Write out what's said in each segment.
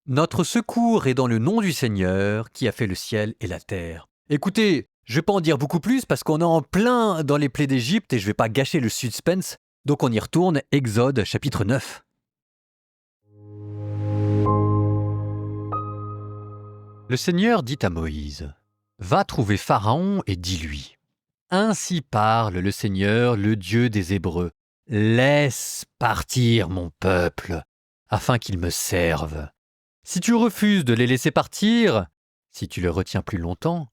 Notre secours est dans le nom du Seigneur qui a fait le ciel et la terre. Écoutez, je vais pas en dire beaucoup plus parce qu'on est en plein dans les plaies d'Égypte et je vais pas gâcher le suspense, donc on y retourne, Exode chapitre 9. Le Seigneur dit à Moïse, « Va trouver Pharaon et dis-lui, ainsi parle le Seigneur, le Dieu des Hébreux, laisse partir mon peuple, afin qu'il me serve. Si tu refuses de les laisser partir, si tu les retiens plus longtemps,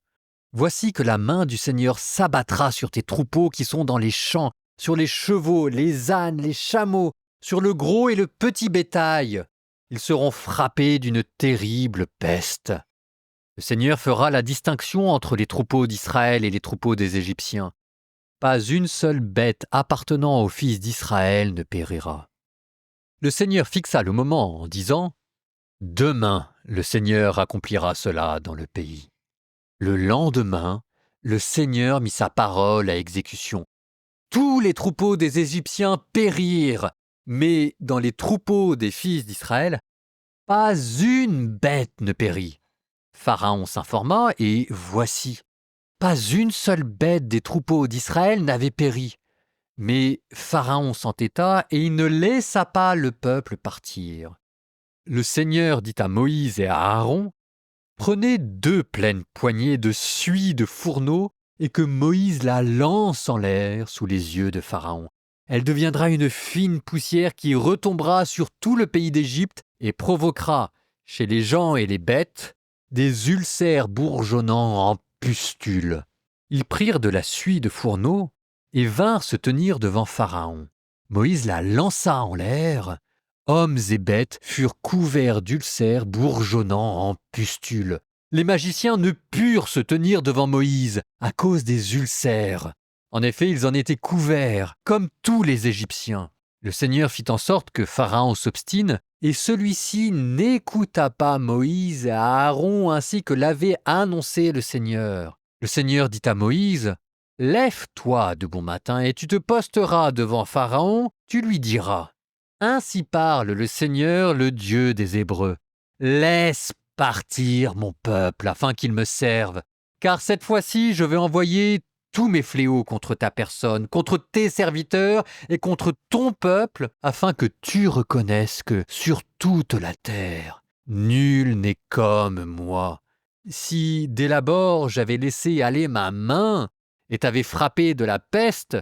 voici que la main du Seigneur s'abattra sur tes troupeaux qui sont dans les champs, sur les chevaux, les ânes, les chameaux, sur le gros et le petit bétail. Ils seront frappés d'une terrible peste. Le Seigneur fera la distinction entre les troupeaux d'Israël et les troupeaux des Égyptiens. Pas une seule bête appartenant aux fils d'Israël ne périra. Le Seigneur fixa le moment en disant « Demain, le Seigneur accomplira cela dans le pays. » Le lendemain, le Seigneur mit sa parole à exécution. Tous les troupeaux des Égyptiens périrent, mais dans les troupeaux des fils d'Israël, pas une bête ne périt. Pharaon s'informa et voici, pas une seule bête des troupeaux d'Israël n'avait péri. Mais Pharaon s'entêta et il ne laissa pas le peuple partir. Le Seigneur dit à Moïse et à Aaron, « Prenez 2 pleines poignées de suie de fourneau et que Moïse la lance en l'air sous les yeux de Pharaon. Elle deviendra une fine poussière qui retombera sur tout le pays d'Égypte et provoquera, chez les gens et les bêtes, des ulcères bourgeonnants en pustules. » Ils prirent de la suie de fourneau et vinrent se tenir devant Pharaon. Moïse la lança en l'air. Hommes et bêtes furent couverts d'ulcères bourgeonnants en pustules. Les magiciens ne purent se tenir devant Moïse à cause des ulcères. En effet, ils en étaient couverts, comme tous les Égyptiens. Le Seigneur fit en sorte que Pharaon s'obstine, et celui-ci n'écouta pas Moïse et Aaron ainsi que l'avait annoncé le Seigneur. Le Seigneur dit à Moïse, « Lève-toi de bon matin et tu te posteras devant Pharaon, tu lui diras. Ainsi parle le Seigneur, le Dieu des Hébreux. Laisse partir mon peuple afin qu'il me serve, car cette fois-ci je vais envoyer tous mes fléaux contre ta personne, contre tes serviteurs et contre ton peuple, afin que tu reconnaisses que sur toute la terre, nul n'est comme moi. Si dès l'abord j'avais laissé aller ma main et t'avais frappé de la peste,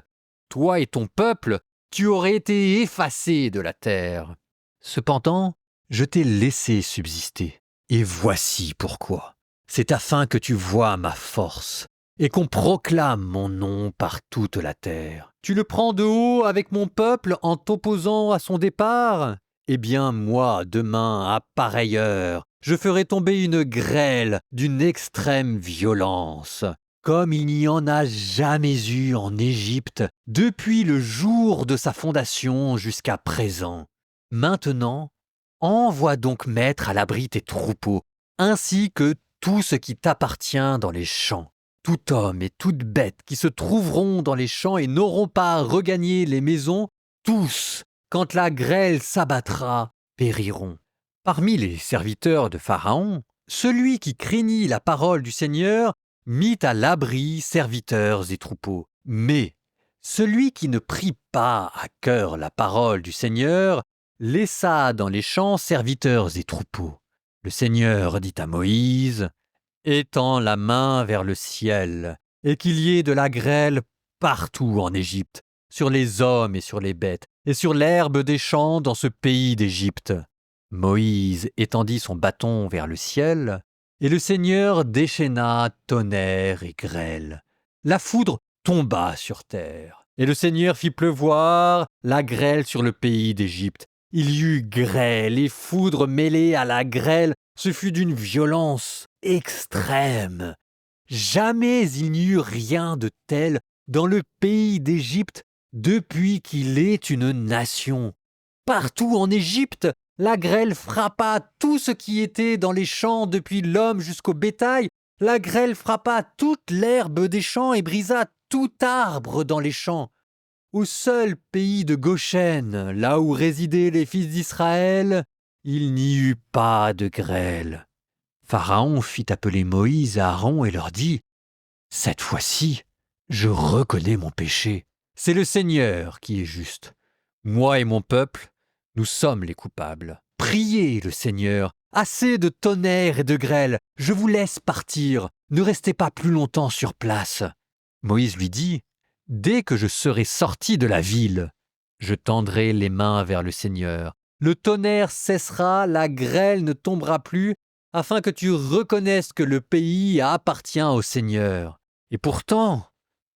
toi et ton peuple, tu aurais été effacé de la terre. Cependant, je t'ai laissé subsister, et voici pourquoi. C'est afin que tu voies ma force, et qu'on proclame mon nom par toute la terre. Tu le prends de haut avec mon peuple en t'opposant à son départ? Eh bien, moi, demain, à pareille heure, je ferai tomber une grêle d'une extrême violence, comme il n'y en a jamais eu en Égypte depuis le jour de sa fondation jusqu'à présent. Maintenant, envoie donc mettre à l'abri tes troupeaux, ainsi que tout ce qui t'appartient dans les champs. Tout homme et toute bête qui se trouveront dans les champs et n'auront pas regagné les maisons, tous, quand la grêle s'abattra, périront. Parmi les serviteurs de Pharaon, celui qui craignit la parole du Seigneur mit à l'abri serviteurs et troupeaux. Mais celui qui ne prit pas à cœur la parole du Seigneur laissa dans les champs serviteurs et troupeaux. Le Seigneur dit à Moïse, « Étends la main vers le ciel, et qu'il y ait de la grêle partout en Égypte, sur les hommes et sur les bêtes, et sur l'herbe des champs dans ce pays d'Égypte. » Moïse étendit son bâton vers le ciel, et le Seigneur déchaîna tonnerre et grêle. La foudre tomba sur terre, et le Seigneur fit pleuvoir la grêle sur le pays d'Égypte. Il y eut grêle et foudre mêlées à la grêle, ce fut d'une violence extrême. Jamais il n'y eut rien de tel dans le pays d'Égypte depuis qu'il est une nation. Partout en Égypte, la grêle frappa tout ce qui était dans les champs depuis l'homme jusqu'au bétail. La grêle frappa toute l'herbe des champs et brisa tout arbre dans les champs. Au seul pays de Goshen, là où résidaient les fils d'Israël, Il n'y eut pas de grêle. Pharaon fit appeler Moïse et Aaron et leur dit « Cette fois-ci, je reconnais mon péché. C'est le Seigneur qui est juste. Moi et mon peuple, nous sommes les coupables. Priez le Seigneur. Assez de tonnerre et de grêle. Je vous laisse partir. Ne restez pas plus longtemps sur place. » Moïse lui dit « Dès que je serai sorti de la ville, je tendrai les mains vers le Seigneur. Le tonnerre cessera, la grêle ne tombera plus, afin que tu reconnaisses que le pays appartient au Seigneur. Et pourtant,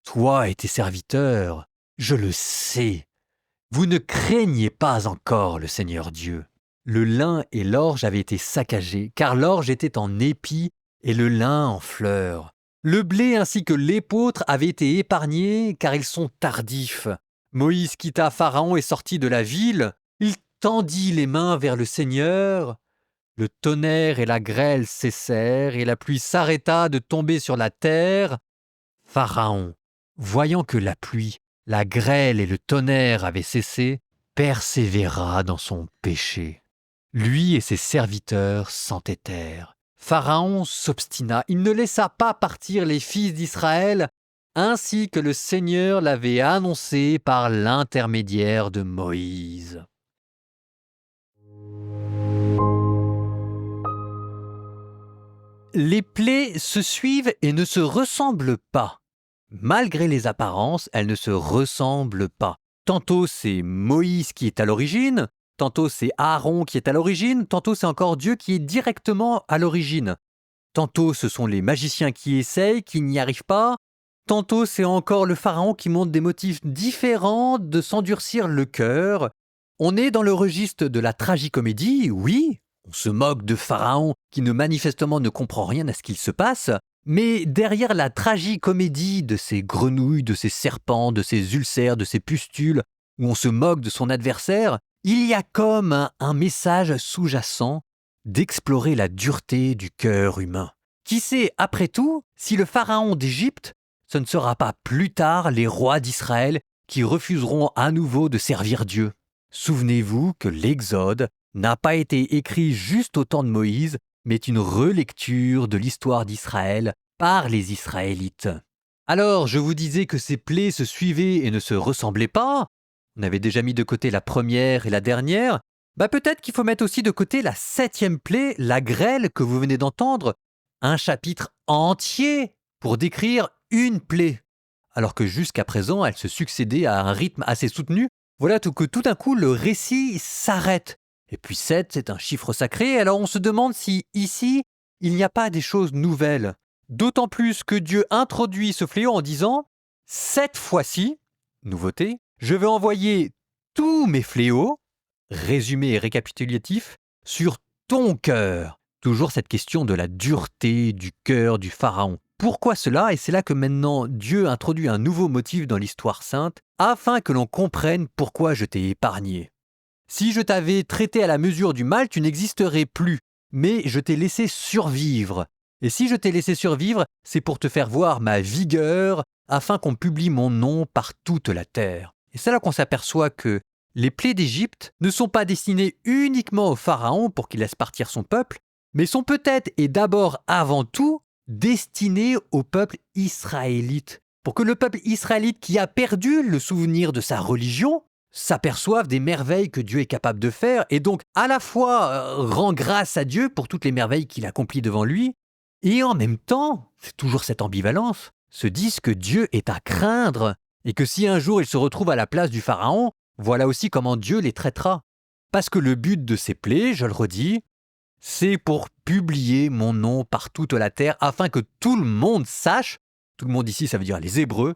toi et tes serviteurs, je le sais, vous ne craignez pas encore le Seigneur Dieu. Le lin et l'orge avaient été saccagés, car l'orge était en épi et le lin en fleurs. Le blé ainsi que l'épeautre avaient été épargnés, car ils sont tardifs. Moïse quitta Pharaon et sortit de la ville. Il tendit les mains vers le Seigneur. Le tonnerre et la grêle cessèrent, et la pluie s'arrêta de tomber sur la terre. Pharaon, voyant que la pluie, la grêle et le tonnerre avaient cessé, persévéra dans son péché. Lui et ses serviteurs s'entêtèrent. Pharaon s'obstina, il ne laissa pas partir les fils d'Israël, ainsi que le Seigneur l'avait annoncé par l'intermédiaire de Moïse. Les plaies se suivent et ne se ressemblent pas. Malgré les apparences, elles ne se ressemblent pas. Tantôt c'est Moïse qui est à l'origine, tantôt c'est Aaron qui est à l'origine, tantôt c'est encore Dieu qui est directement à l'origine. Tantôt ce sont les magiciens qui essayent, qui n'y arrivent pas. Tantôt c'est encore le pharaon qui montre des motifs différents de s'endurcir le cœur. On est dans le registre de la tragicomédie, oui. On se moque de Pharaon qui manifestement ne comprend rien à ce qu'il se passe. Mais derrière la tragicomédie de ces grenouilles, de ces serpents, de ces ulcères, de ces pustules, où on se moque de son adversaire, il y a comme un message sous-jacent d'explorer la dureté du cœur humain. Qui sait, après tout, si le pharaon d'Égypte, ce ne sera pas plus tard les rois d'Israël qui refuseront à nouveau de servir Dieu. Souvenez-vous que l'Exode n'a pas été écrit juste au temps de Moïse, mais une relecture de l'histoire d'Israël par les Israélites. Alors, je vous disais que ces plaies se suivaient et ne se ressemblaient pas. On avait déjà mis de côté la première et la dernière. Peut-être qu'il faut mettre aussi de côté la 7e plaie, la grêle que vous venez d'entendre. Un chapitre entier pour décrire une plaie. Alors que jusqu'à présent, elle se succédait à un rythme assez soutenu. Voilà que tout d'un coup, le récit s'arrête. Et puis 7, c'est un chiffre sacré, alors on se demande si, ici, il n'y a pas des choses nouvelles. D'autant plus que Dieu introduit ce fléau en disant « Cette fois-ci, nouveauté, je vais envoyer tous mes fléaux, résumé et récapitulatif, sur ton cœur. » Toujours cette question de la dureté du cœur du pharaon. Pourquoi cela? Et c'est là que maintenant Dieu introduit un nouveau motif dans l'histoire sainte, afin que l'on comprenne pourquoi je t'ai épargné. Si je t'avais traité à la mesure du mal, tu n'existerais plus, mais je t'ai laissé survivre. Et si je t'ai laissé survivre, c'est pour te faire voir ma vigueur, afin qu'on publie mon nom par toute la terre. Et c'est là qu'on s'aperçoit que les plaies d'Égypte ne sont pas destinées uniquement au pharaon pour qu'il laisse partir son peuple, mais sont peut-être et d'abord avant tout destinées au peuple israélite, pour que le peuple israélite qui a perdu le souvenir de sa religion s'aperçoivent des merveilles que Dieu est capable de faire et donc à la fois rend grâce à Dieu pour toutes les merveilles qu'il accomplit devant lui et en même temps, c'est toujours cette ambivalence, se disent que Dieu est à craindre et que si un jour il se retrouve à la place du pharaon, voilà aussi comment Dieu les traitera. Parce que le but de ces plaies, je le redis, c'est pour publier mon nom par toute la terre afin que tout le monde sache, tout le monde ici ça veut dire les Hébreux,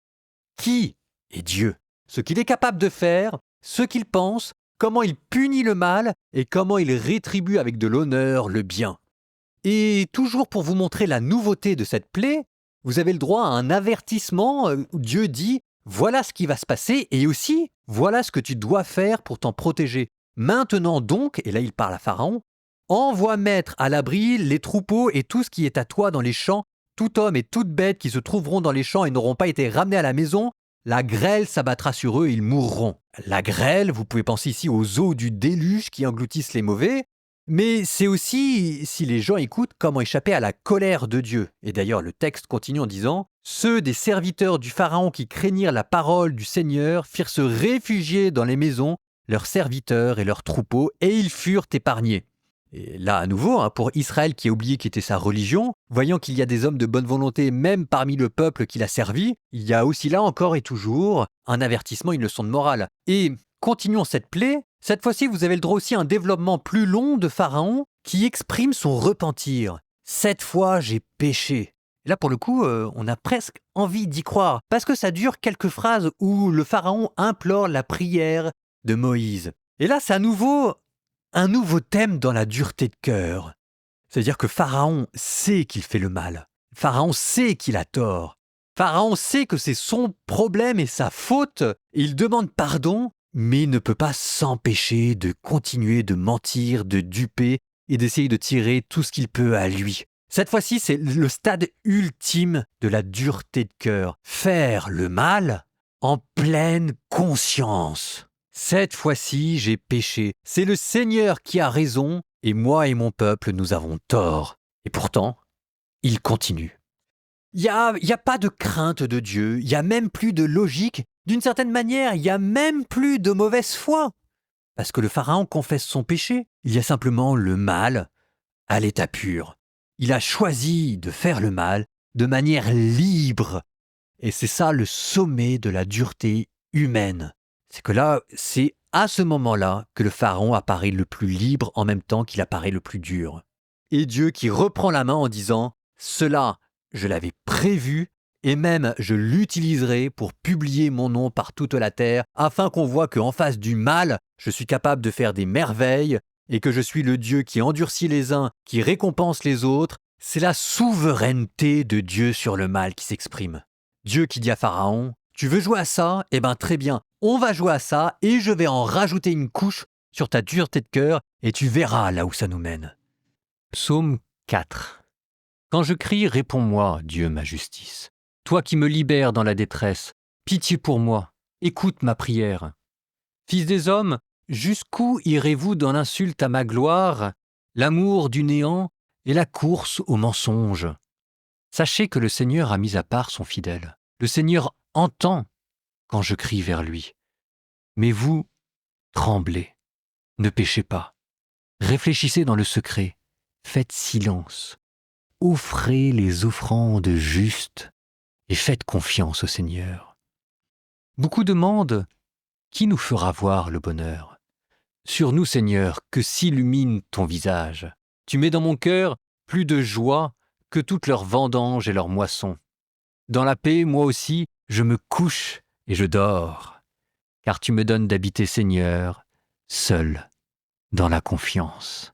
qui est Dieu, ce qu'il est capable de faire, ce qu'il pense, comment il punit le mal et comment il rétribue avec de l'honneur le bien. Et toujours pour vous montrer la nouveauté de cette plaie, vous avez le droit à un avertissement où Dieu dit « Voilà ce qui va se passer et aussi voilà ce que tu dois faire pour t'en protéger. Maintenant donc, et là il parle à Pharaon, envoie mettre à l'abri les troupeaux et tout ce qui est à toi dans les champs, tout homme et toute bête qui se trouveront dans les champs et n'auront pas été ramenés à la maison, la grêle s'abattra sur eux et ils mourront. » La grêle, vous pouvez penser ici aux eaux du déluge qui engloutissent les mauvais. Mais c'est aussi, si les gens écoutent, comment échapper à la colère de Dieu. Et d'ailleurs, le texte continue en disant « Ceux des serviteurs du Pharaon qui craignirent la parole du Seigneur firent se réfugier dans les maisons, leurs serviteurs et leurs troupeaux, et ils furent épargnés. » Et là, à nouveau, pour Israël qui a oublié qu'était sa religion, voyant qu'il y a des hommes de bonne volonté même parmi le peuple qu'il a servi, il y a aussi là encore et toujours un avertissement, une leçon de morale. Et continuons cette plaie. Cette fois-ci, vous avez le droit aussi à un développement plus long de Pharaon qui exprime son repentir. « Cette fois, j'ai péché. » Et là, pour le coup, on a presque envie d'y croire, parce que ça dure quelques phrases où le Pharaon implore la prière de Moïse. Et là, c'est à nouveau un nouveau thème dans la dureté de cœur. C'est-à-dire que Pharaon sait qu'il fait le mal. Pharaon sait qu'il a tort. Pharaon sait que c'est son problème et sa faute. Il demande pardon, mais il ne peut pas s'empêcher de continuer de mentir, de duper et d'essayer de tirer tout ce qu'il peut à lui. Cette fois-ci, c'est le stade ultime de la dureté de cœur. Faire le mal en pleine conscience. Cette fois-ci, j'ai péché. C'est le Seigneur qui a raison, et moi et mon peuple, nous avons tort. Et pourtant, il continue. Il y a pas de crainte de Dieu, il y a même plus de logique. D'une certaine manière, il y a même plus de mauvaise foi. Parce que le Pharaon confesse son péché. Il y a simplement le mal à l'état pur. Il a choisi de faire le mal de manière libre. Et c'est ça le sommet de la dureté humaine. C'est que là, c'est à ce moment-là que le Pharaon apparaît le plus libre en même temps qu'il apparaît le plus dur. Et Dieu qui reprend la main en disant « Cela, je l'avais prévu et même je l'utiliserai pour publier mon nom par toute la terre afin qu'on voit qu'en face du mal, je suis capable de faire des merveilles et que je suis le Dieu qui endurcit les uns, qui récompense les autres. C'est la souveraineté de Dieu sur le mal qui s'exprime. Dieu qui dit à Pharaon « Tu veux jouer à ça ? Eh bien très bien, on va jouer à ça et je vais en rajouter une couche sur ta dureté de cœur et tu verras là où ça nous mène. » Psaume 4. Quand je crie, réponds-moi, Dieu ma justice. Toi qui me libères dans la détresse, pitié pour moi, écoute ma prière. Fils des hommes, jusqu'où irez-vous dans l'insulte à ma gloire, l'amour du néant et la course au mensonge ? Sachez que le Seigneur a mis à part son fidèle. Le Seigneur entend quand je crie vers lui. Mais vous, tremblez, ne péchez pas. Réfléchissez dans le secret, faites silence. Offrez les offrandes justes et faites confiance au Seigneur. Beaucoup demandent « Qui nous fera voir le bonheur ?» Sur nous, Seigneur, que s'illumine ton visage. Tu mets dans mon cœur plus de joie que toutes leurs vendanges et leurs moissons. Dans la paix, moi aussi, je me couche et je dors, car tu me donnes d'habiter, Seigneur, seul, dans la confiance.